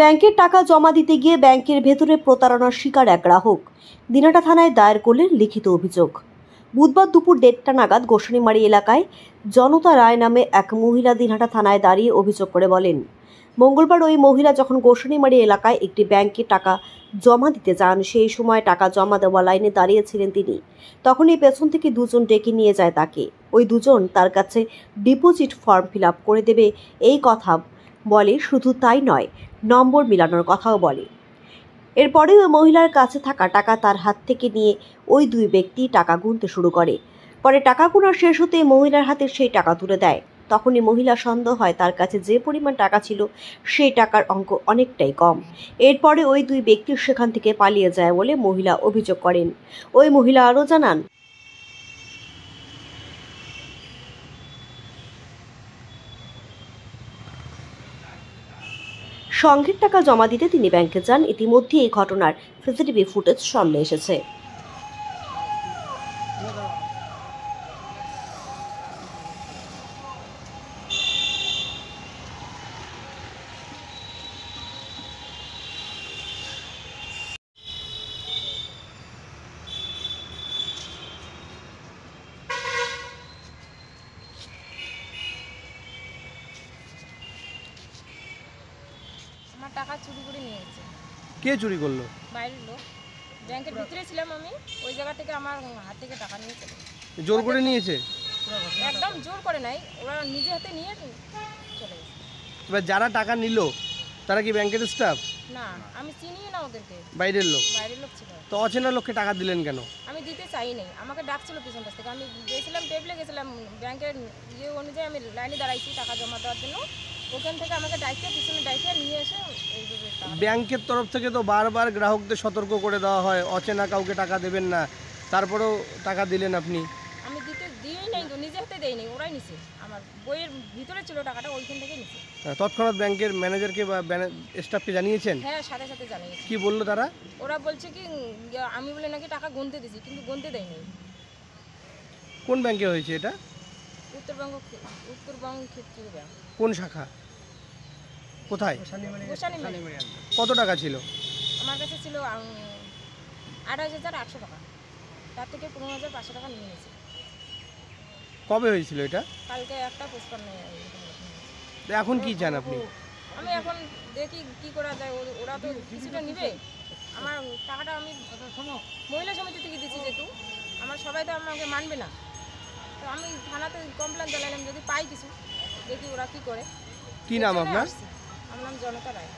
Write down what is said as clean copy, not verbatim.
ব্যাংকের টাকা জমা দিতে গিয়ে ব্যাংকের ভেতরে প্রতারণার শিকার এক গ্রাহক। দিনাটা থানায় দায়ের করলেন লিখিত অভিযোগ। বুধবার দুপুর 1:30টা নাগাদ গোসানিমারি এলাকায় জনতা রায় নামে এক মহিলা দিনহাটা থানায় দাঁড়িয়ে অভিযোগ করে বলেন, মঙ্গলবার ওই মহিলা যখন গোসানিমারি এলাকায় একটি ব্যাংকে টাকা জমা দিতে যান, সেই সময় টাকা জমা দেওয়া লাইনে দাঁড়িয়েছিলেন তিনি। তখনই পেছন থেকে দুজন ডেকে নিয়ে যায় তাকে। ওই দুজন তার কাছে ডিপোজিট ফর্ম ফিল আপ করে দেবে এই কথা বলে, শুধু তাই নয়, নম্বর মিলানোর কথাও বলে। এরপরে ওই মহিলার কাছে থাকা টাকা তার হাত থেকে নিয়ে ওই দুই ব্যক্তি টাকা গুনতে শুরু করে। পরে টাকা গোনা শেষ হতে মহিলার হাতে সেই টাকা তুলে দেয়। তখনই মহিলা সন্দেহ হয় তার কাছে যে পরিমাণ টাকা ছিল সেই টাকার অঙ্ক অনেকটাই কম। এরপরে ওই দুই ব্যক্তি সেখান থেকে পালিয়ে যায় বলে মহিলা অভিযোগ করেন। ওই মহিলা আরও জানান, সংঘের টাকা জমা দিতে তিনি ব্যাংকে যান। ইতিমধ্যে এই ঘটনার সিসিটিভি ফুটেজ সামনে এসেছে। আমার টাকা চুরি করে নিয়ে গেছে। কে চুরি করলো? বাইরের লোক। ব্যাংকের ভিতরে ছিলাম আমি, ওই জায়গা থেকে আমার হাত থেকে টাকা নিয়ে চলে গেছে। জোর করে নিয়েছে? একদম জোর করে নাই, ওরা নিজে হাতে নিয়ে চলে গেছে। এবার যারা টাকা নিল তারা কি ব্যাংকের স্টাফ? না, আমি চিনি না ওদেরকে। বাইরের লোক? বাইরের লোক ছিল। তো অচেনা লোককে টাকা দিলেন কেন? আমি দিতে চাই নাই, আমাকে ডাকছিল পিছন পাশ থেকে। আমি গেছিলাম, টেবিলে গেছিলাম, ব্যাংকের ইয়ে অনুযায়ী আমি লাইনে দাঁড়াইছি টাকা জমা দেওয়ার জন্য। ওখান থেকে আমাকে ডাইকে পিছনে ডাইকে নিয়ে এসে এইভাবে টাকা। ব্যাংকের তরফ থেকে তো বারবার গ্রাহকদের সতর্ক করে দেওয়া হয় অচেনা কাউকে টাকা দেবেন না, তারপরেও টাকা দিলেন আপনি। আমি দিয়েই নাই তো, নিজে হাতে দেই নাই, ওরাই নিছে। আমার বইয়ের ভিতরে ছিল টাকাটা, ওইখান থেকে নিছে। তৎক্ষণাৎ ব্যাংকের ম্যানেজারকে বা স্টাফকে জানিয়েছেন? হ্যাঁ, সাথে সাথে জানিয়েছি। কি বললো তারা? ওরা বলছে কি আমি বলে নাকি টাকা গুনতে দিছি, কিন্তু গুনতে দেয় নাই। কোন ব্যাংকে হয়েছে এটা? উত্তরবঙ্গ ক্ষেত্রীয় ব্যাংক। কোন শাখা? কোথায়? গোসানিমারি। কত টাকা ছিল? আমার কাছে ছিল 28,800 টাকা। তার থেকে 15,500 টাকা নিয়ে নিয়েছে। কবে হয়েছিল এটা? কালকে 1:55 এখন কি চান আপনি? আমি এখন দেখি কি করা যায়। ওরা তো কিছুটা নিবে। আমার টাকাটা আমি মহিলা সমিতি থেকে দিচ্ছি, যেহেতু আমার সবাই তো আমাকে মানবে না। তো আমি থানাতে কমপ্লেন জানালাম, যদি পাই কিছু, দেখি ওরা কি করে। কি নাম আপনার? আমার নাম জনতা রায়।